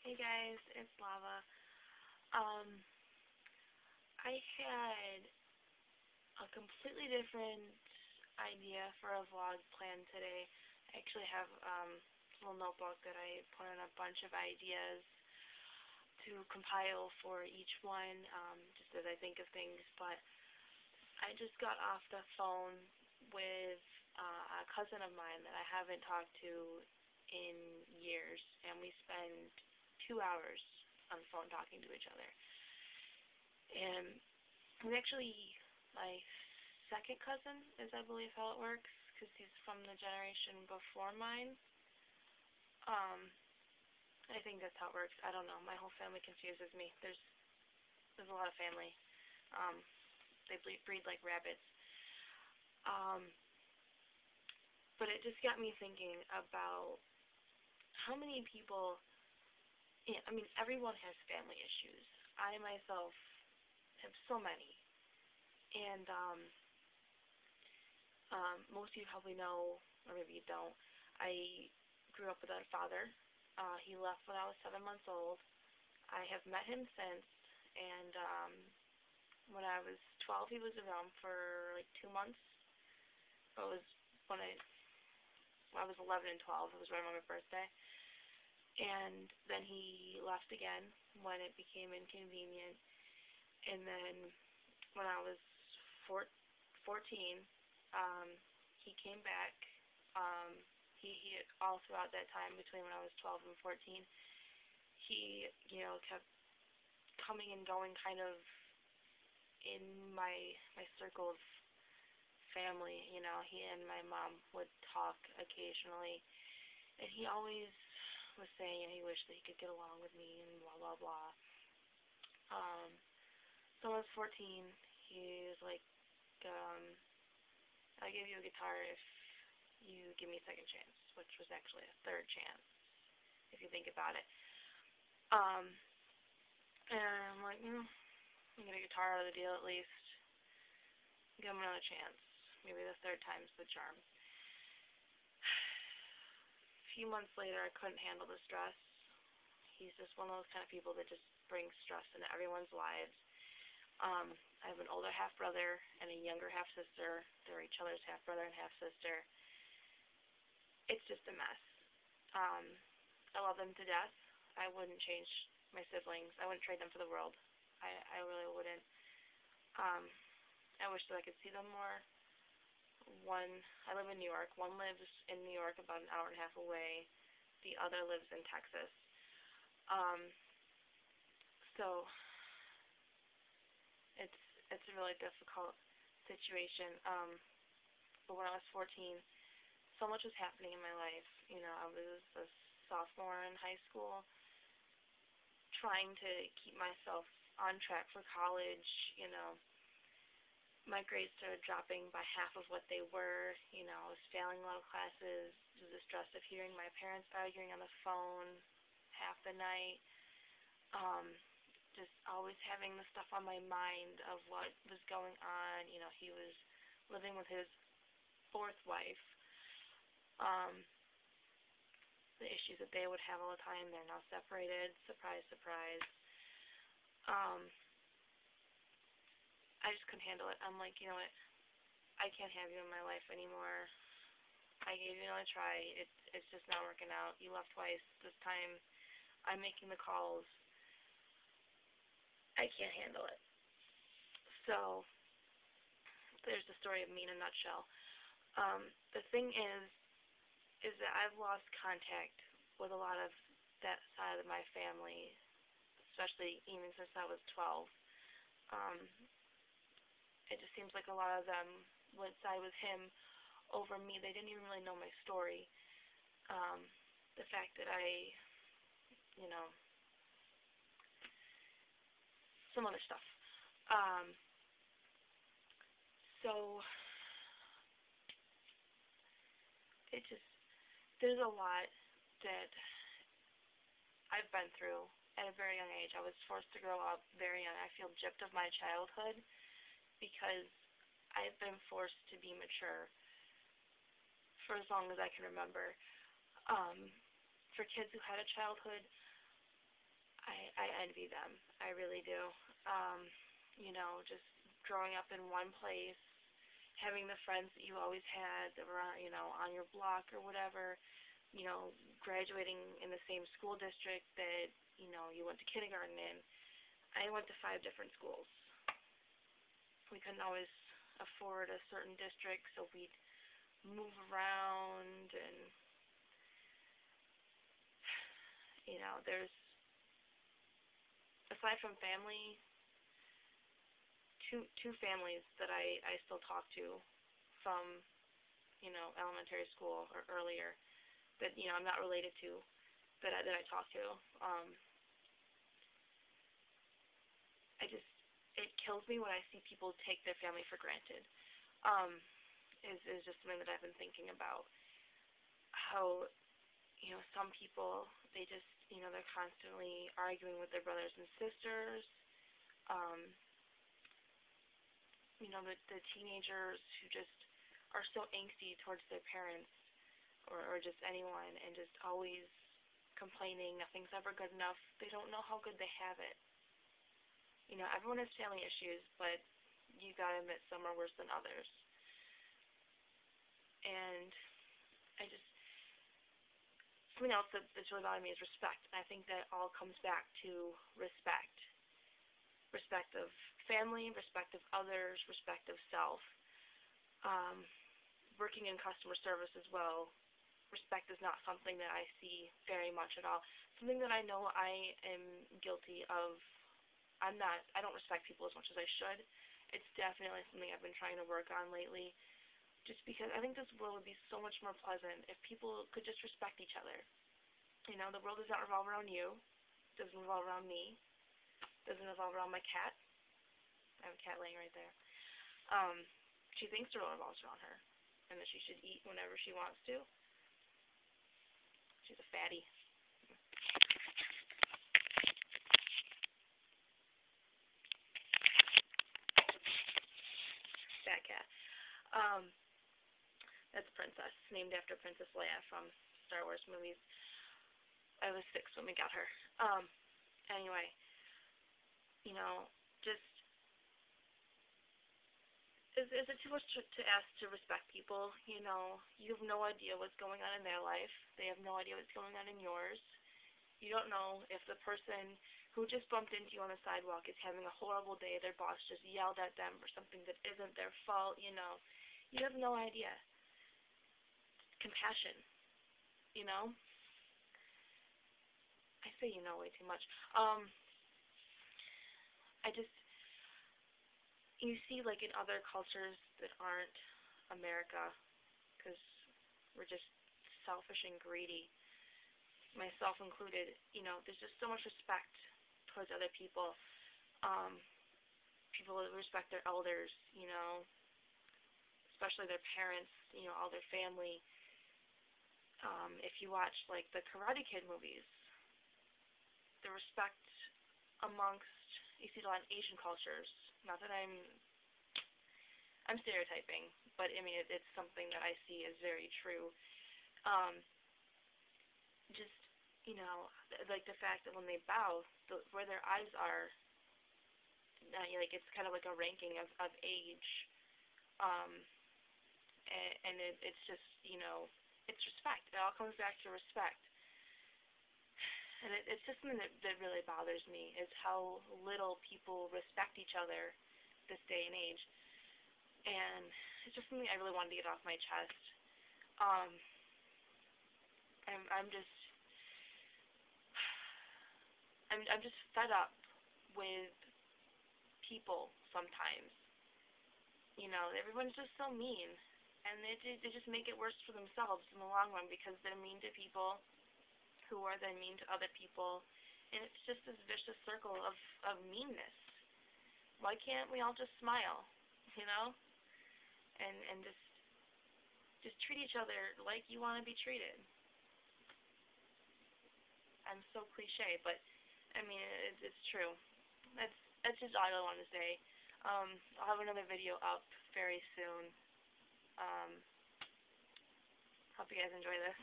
Hey guys, it's Lava. Um, I had a completely different idea for a vlog planned today. I actually have a little notebook that I put in a bunch of ideas to compile for each one, just as I think of things. But I just got off the phone with a cousin of mine that I haven't talked to in years, and we spend 2 hours on the phone talking to each other. And he's actually my second cousin, is I believe how it works, because he's from the generation before mine. Um, I think that's how it works. I don't know. My whole family confuses me. There's a lot of family. Um, they breed like rabbits. Um, but it just got me thinking about how many people. Yeah, I mean, everyone has family issues. I myself have so many, and most of you probably know, or maybe you don't. I grew up with a father. He left when I was 7 months old. I have met him since, and when I was 12, he was around for like 2 months. It was when I was 11 and 12. It was right around my birthday, and then he left again when it became inconvenient. And then when I was 14, um, he came back. Um, he all throughout that time between when I was 12 and 14, he kept coming and going kind of in my circle of family. He and my mom would talk occasionally, and he always was saying he wished that he could get along with me and blah blah blah. Um, so when I was 14, he was like, um, "I'll give you a guitar if you give me a second chance," which was actually a third chance if you think about it. Um, and I'm like, I'm gonna get a guitar out of the deal at least. Give him another chance. Maybe the third time's the charm. A few months later, I couldn't handle the stress. He's just one of those kind of people that just brings stress into everyone's lives. I have an older half brother and a younger half sister. They're each other's half brother and half sister. It's just a mess. Um, I love them to death. I wouldn't change my siblings. I wouldn't trade them for the world. I really wouldn't. Um, I wish that I could see them more. I live in New York. One lives in New York about an hour and a half away. The other lives in Texas. Um, so it's it's a really difficult situation. But when I was 14, so much was happening in my life. I was a sophomore in high school, trying to keep myself on track for college. My grades started dropping by half of what they were. I was failing a lot of classes due to the stress of hearing my parents arguing on the phone half the night. Um, just always having the stuff on my mind of what was going on. He was living with his fourth wife. Um, the issues that they would have all the time, they're now separated. Surprise, surprise. Um, I just couldn't handle it. I'm like, you know what? I can't have you in my life anymore. I gave you another try. It's just not working out. You left twice. This time, I'm making the calls. I can't handle it. So there's the story of me in a nutshell. The thing is that I've lost contact with a lot of that side of my family, especially even since I was 12. Um, it just seems like a lot of them would side with him over me. They didn't even really know my story. Um, the fact that you know, some other stuff. Um, so it just, there's a lot that I've been through at a very young age. I was forced to grow up very young. I feel gypped of my childhood because I've been forced to be mature for as long as I can remember. Um, for kids who had a childhood, I envy them. I really do. Um, just growing up in one place, having the friends that you always had that were on your block or whatever, graduating in the same school district that, you went to kindergarten in. I went to 5 different schools. We couldn't always afford a certain district, so we'd move around and, there's, aside from family, two families that I still talk to from, elementary school or earlier that, I'm not related to, that I talk to. I just, it kills me when I see people take their family for granted. Um, is just something that I've been thinking about. How, some people, they just, they're constantly arguing with their brothers and sisters. Um, the teenagers who just are so angsty towards their parents or just anyone and just always complaining nothing's ever good enough. They don't know how good they have it. Everyone has family issues, but you gotta admit some are worse than others. And I just, something else that's really bothering me is respect. And I think that all comes back to respect. Respect of family, respect of others, respect of self. Um, Working in customer service as well, respect is not something that I see very much at all. Something that I know I am guilty of. I don't respect people as much as I should. It's definitely something I've been trying to work on lately. Just because I think this world would be so much more pleasant if people could just respect each other. The world does not revolve around you. It doesn't revolve around me. It doesn't revolve around my cat. I have a cat laying right there. She thinks the world revolves around her, and that she should eat whenever she wants to. She's a fatty. Fat cat. Um, that's Princess, named after Princess Leia from Star Wars movies. I was 6 when we got her. Anyway, just is it too much to ask to respect people? You have no idea what's going on in their life. They have no idea what's going on in yours. You don't know if the person who just bumped into you on the sidewalk is having a horrible day. Their boss just yelled at them for something that isn't their fault. You have no idea. Compassion. You know. I say way too much. I just, you see, like in other cultures that aren't America, because we're just selfish and greedy, myself included. There's just so much respect towards other people. Um, People respect their elders. Especially their parents. All their family. If you watch like the Karate Kid movies, the respect amongst, you see it a lot in Asian cultures. Not that I'm stereotyping, but I mean it's something that I see as very true. Um, just like the fact that when they bow, where their eyes are, like it's kind of like a ranking of age, um, and it's just it's respect. It all comes back to respect. And it's just something that really bothers me is how little people respect each other this day and age. And it's just something I really wanted to get off my chest. Um, I'm just I'm just fed up with people sometimes. Everyone's just so mean, and they just make it worse for themselves in the long run because they're mean to people who are then mean to other people, and it's just this vicious circle of meanness. Why can't we all just smile, you know, and just treat each other like you want to be treated? I'm so cliche, but I mean it's true. That's just all I really wanted to say. I'll have another video up very soon. Um, Hope you guys enjoy this.